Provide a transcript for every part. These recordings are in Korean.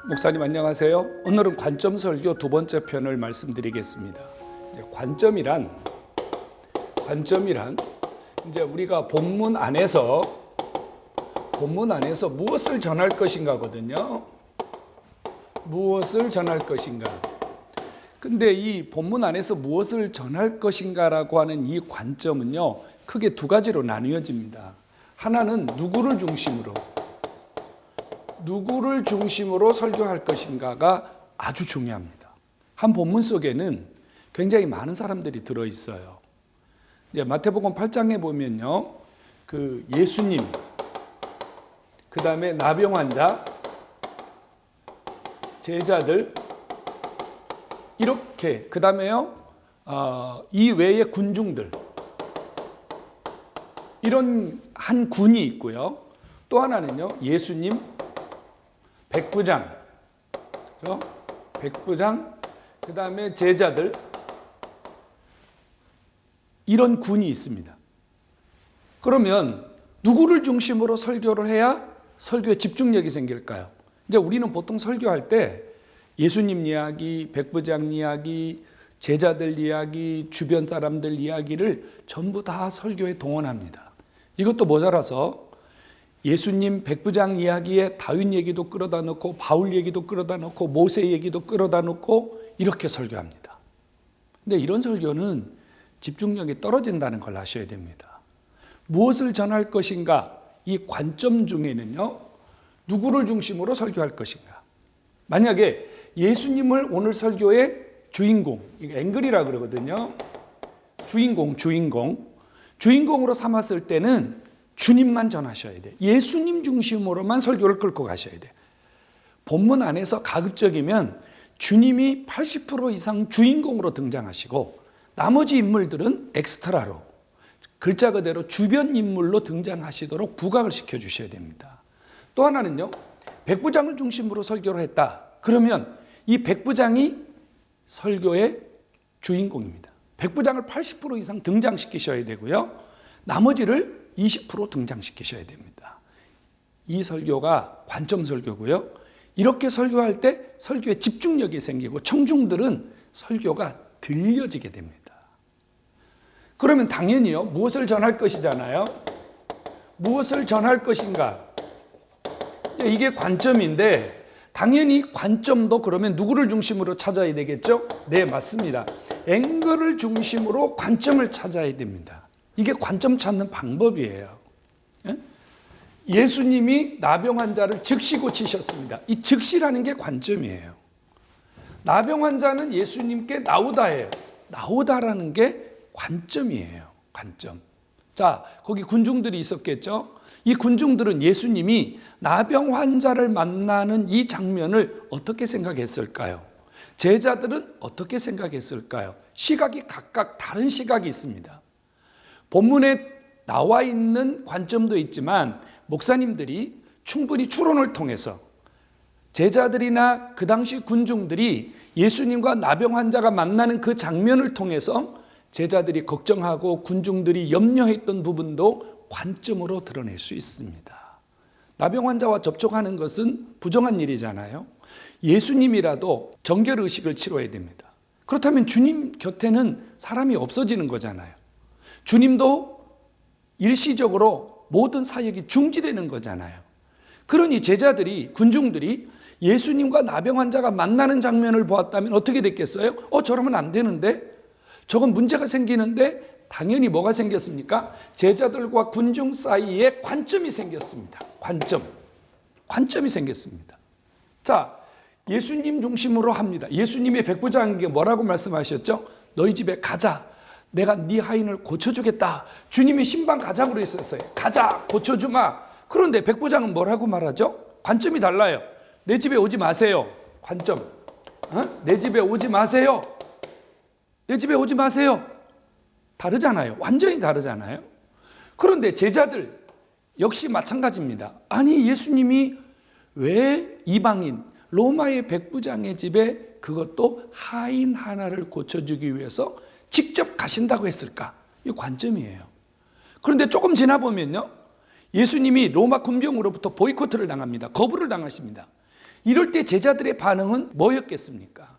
목사님 안녕하세요. 오늘은 관점 설교 두 번째 편을 말씀드리겠습니다. 관점이란 이제 우리가 본문 안에서 무엇을 전할 것인가거든요. 무엇을 전할 것인가. 근데 이 본문 안에서 무엇을 전할 것인가라고 하는 이 관점은요, 크게 두 가지로 나뉘어집니다. 하나는 누구를 중심으로 설교할 것인가가 아주 중요합니다. 한 본문 속에는 굉장히 많은 사람들이 들어있어요. 마태복음 8장에 보면요, 그 예수님, 그 다음에 나병 환자, 제자들, 이렇게, 그 다음에요, 이 외의 군중들, 이런 한 군이 있고요. 또 하나는요, 예수님, 백부장, 그렇죠? 백부장, 그 다음에 제자들, 이런 군이 있습니다. 그러면 누구를 중심으로 설교를 해야 설교에 집중력이 생길까요? 이제 우리는 보통 설교할 때 예수님 이야기, 백부장 이야기, 제자들 이야기, 주변 사람들 이야기를 전부 다 설교에 동원합니다. 이것도 모자라서 예수님 백부장 이야기에 다윗 얘기도 끌어다 놓고 바울 얘기도 끌어다 놓고 모세 얘기도 끌어다 놓고 이렇게 설교합니다. 근데 이런 설교는 집중력이 떨어진다는 걸 아셔야 됩니다. 무엇을 전할 것인가? 이 관점 중에는요, 누구를 중심으로 설교할 것인가? 만약에 예수님을 오늘 설교의 주인공, 앵글이라 그러거든요. 주인공으로 삼았을 때는 주님만 전하셔야 돼요. 예수님 중심으로만 설교를 끌고 가셔야 돼요. 본문 안에서 가급적이면 주님이 80% 이상 주인공으로 등장하시고 나머지 인물들은 엑스트라로, 글자 그대로 주변 인물로 등장하시도록 부각을 시켜주셔야 됩니다. 또 하나는요, 백부장을 중심으로 설교를 했다. 그러면 이 백부장이 설교의 주인공입니다. 백부장을 80% 이상 등장시키셔야 되고요. 나머지를 20% 등장시키셔야 됩니다. 이 설교가 관점 설교고요. 이렇게 설교할 때 설교에 집중력이 생기고 청중들은 설교가 들려지게 됩니다. 그러면 당연히요, 무엇을 전할 것이잖아요. 무엇을 전할 것인가. 이게 관점인데 당연히 관점도 그러면 누구를 중심으로 찾아야 되겠죠? 네, 맞습니다. 앵글을 중심으로 관점을 찾아야 됩니다. 이게 관점 찾는 방법이에요. 예수님이 나병 환자를 즉시 고치셨습니다. 이 즉시라는 게 관점이에요. 나병 환자는 예수님께 나오다예요. 나오다라는 게 관점이에요. 관점. 자, 거기 군중들이 있었겠죠? 이 군중들은 예수님이 나병 환자를 만나는 이 장면을 어떻게 생각했을까요? 제자들은 어떻게 생각했을까요? 시각이 각각 다른 시각이 있습니다. 본문에 나와 있는 관점도 있지만 목사님들이 충분히 추론을 통해서 제자들이나 그 당시 군중들이 예수님과 나병 환자가 만나는 그 장면을 통해서 제자들이 걱정하고 군중들이 염려했던 부분도 관점으로 드러낼 수 있습니다. 나병 환자와 접촉하는 것은 부정한 일이잖아요. 예수님이라도 정결의식을 치러야 됩니다. 그렇다면 주님 곁에는 사람이 없어지는 거잖아요. 주님도 일시적으로 모든 사역이 중지되는 거잖아요. 그러니 제자들이, 군중들이 예수님과 나병 환자가 만나는 장면을 보았다면 어떻게 됐겠어요? 저러면 안 되는데? 저건 문제가 생기는데? 당연히 뭐가 생겼습니까? 제자들과 군중 사이에 관점이 생겼습니다. 관점이 생겼습니다. 자, 예수님 중심으로 합니다. 예수님의 백부장에게 뭐라고 말씀하셨죠? 너희 집에 가자. 내가 네 하인을 고쳐주겠다. 주님이 신방 가자고 그랬었어요. 가자, 고쳐주마. 그런데 백부장은 뭐라고 말하죠? 관점이 달라요. 내 집에 오지 마세요. 관점. 내 집에 오지 마세요. 내 집에 오지 마세요. 다르잖아요. 완전히 다르잖아요. 그런데 제자들 역시 마찬가지입니다. 아니, 예수님이 왜 이방인 로마의 백부장의 집에 그것도 하인 하나를 고쳐주기 위해서 직접 가신다고 했을까? 이 관점이에요. 그런데 조금 지나보면요, 예수님이 로마 군병으로부터 보이콧을 당합니다. 거부를 당하십니다. 이럴 때 제자들의 반응은 뭐였겠습니까?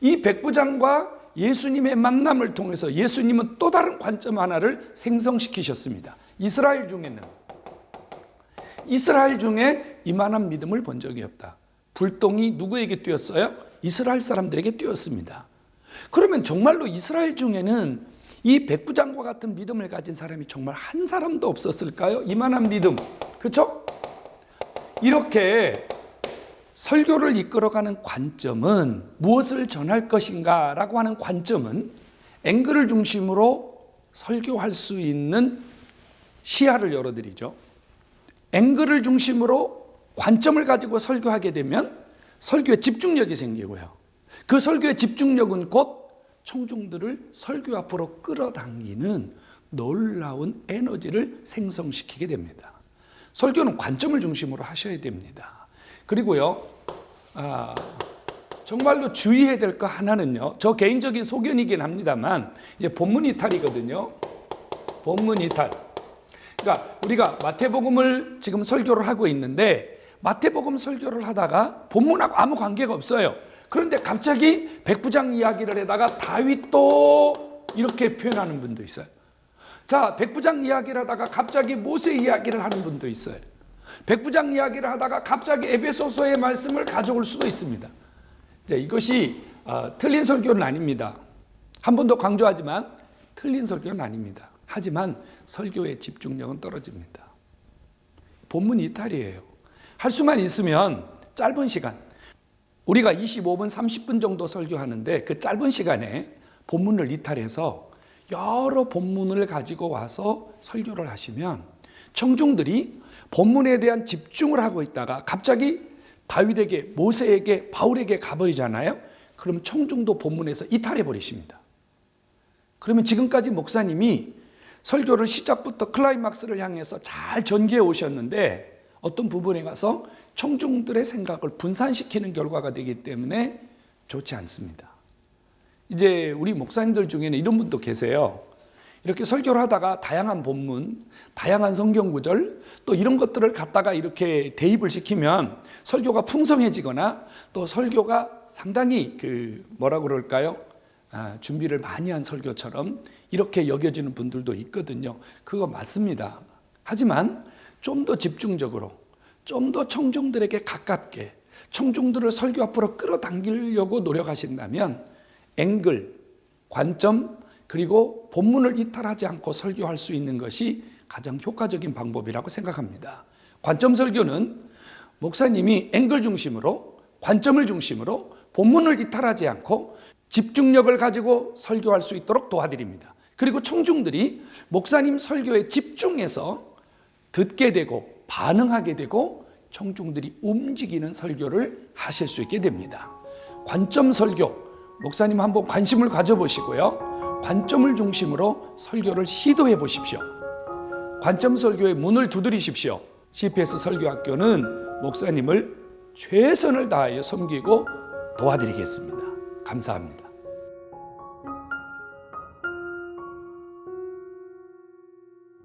이 백부장과 예수님의 만남을 통해서 예수님은 또 다른 관점 하나를 생성시키셨습니다. 이스라엘 중에 이만한 믿음을 본 적이 없다. 불똥이 누구에게 뛰었어요? 이스라엘 사람들에게 뛰었습니다. 그러면 정말로 이스라엘 중에는 이 백부장과 같은 믿음을 가진 사람이 정말 한 사람도 없었을까요? 이만한 믿음, 그렇죠? 이렇게 설교를 이끌어가는 관점은 무엇을 전할 것인가 라고 하는 관점은 앵글을 중심으로 설교할 수 있는 시야를 열어드리죠. 앵글을 중심으로 관점을 가지고 설교하게 되면 설교에 집중력이 생기고요. 그 설교의 집중력은 곧 청중들을 설교 앞으로 끌어당기는 놀라운 에너지를 생성시키게 됩니다. 설교는 관점을 중심으로 하셔야 됩니다. 그리고요, 정말로 주의해야 될 거 하나는요, 저 개인적인 소견이긴 합니다만, 본문 이탈이거든요. 본문 이탈. 그러니까 우리가 마태복음을 지금 설교를 하고 있는데, 마태복음 설교를 하다가 본문하고 아무 관계가 없어요. 그런데 갑자기 백부장 이야기를 하다가 다윗도 이렇게 표현하는 분도 있어요. 자, 백부장 이야기를 하다가 갑자기 모세 이야기를 하는 분도 있어요. 백부장 이야기를 하다가 갑자기 에베소서의 말씀을 가져올 수도 있습니다. 이것이 틀린 설교는 아닙니다. 한 번 더 강조하지만 틀린 설교는 아닙니다. 하지만 설교의 집중력은 떨어집니다. 본문 이탈이에요. 할 수만 있으면 짧은 시간, 우리가 25분, 30분 정도 설교하는데 그 짧은 시간에 본문을 이탈해서 여러 본문을 가지고 와서 설교를 하시면 청중들이 본문에 대한 집중을 하고 있다가 갑자기 다윗에게, 모세에게, 바울에게 가버리잖아요. 그럼 청중도 본문에서 이탈해 버리십니다. 그러면 지금까지 목사님이 설교를 시작부터 클라이막스를 향해서 잘 전개해 오셨는데 어떤 부분에 가서 청중들의 생각을 분산시키는 결과가 되기 때문에 좋지 않습니다. 이제 우리 목사님들 중에는 이런 분도 계세요. 이렇게 설교를 하다가 다양한 본문, 다양한 성경 구절, 또 이런 것들을 갖다가 이렇게 대입을 시키면 설교가 풍성해지거나 또 설교가 상당히 뭐라고 그럴까요? 준비를 많이 한 설교처럼 이렇게 여겨지는 분들도 있거든요. 그거 맞습니다. 하지만 좀 더 집중적으로, 좀 더 청중들에게 가깝게, 청중들을 설교 앞으로 끌어당기려고 노력하신다면 앵글, 관점, 그리고 본문을 이탈하지 않고 설교할 수 있는 것이 가장 효과적인 방법이라고 생각합니다. 관점 설교는 목사님이 앵글 중심으로, 관점을 중심으로 본문을 이탈하지 않고 집중력을 가지고 설교할 수 있도록 도와드립니다. 그리고 청중들이 목사님 설교에 집중해서 듣게 되고 반응하게 되고 청중들이 움직이는 설교를 하실 수 있게 됩니다. 관점 설교, 목사님 한번 관심을 가져보시고요. 관점을 중심으로 설교를 시도해 보십시오. 관점 설교의 문을 두드리십시오. CPS 설교학교는 목사님을 최선을 다하여 섬기고 도와드리겠습니다. 감사합니다.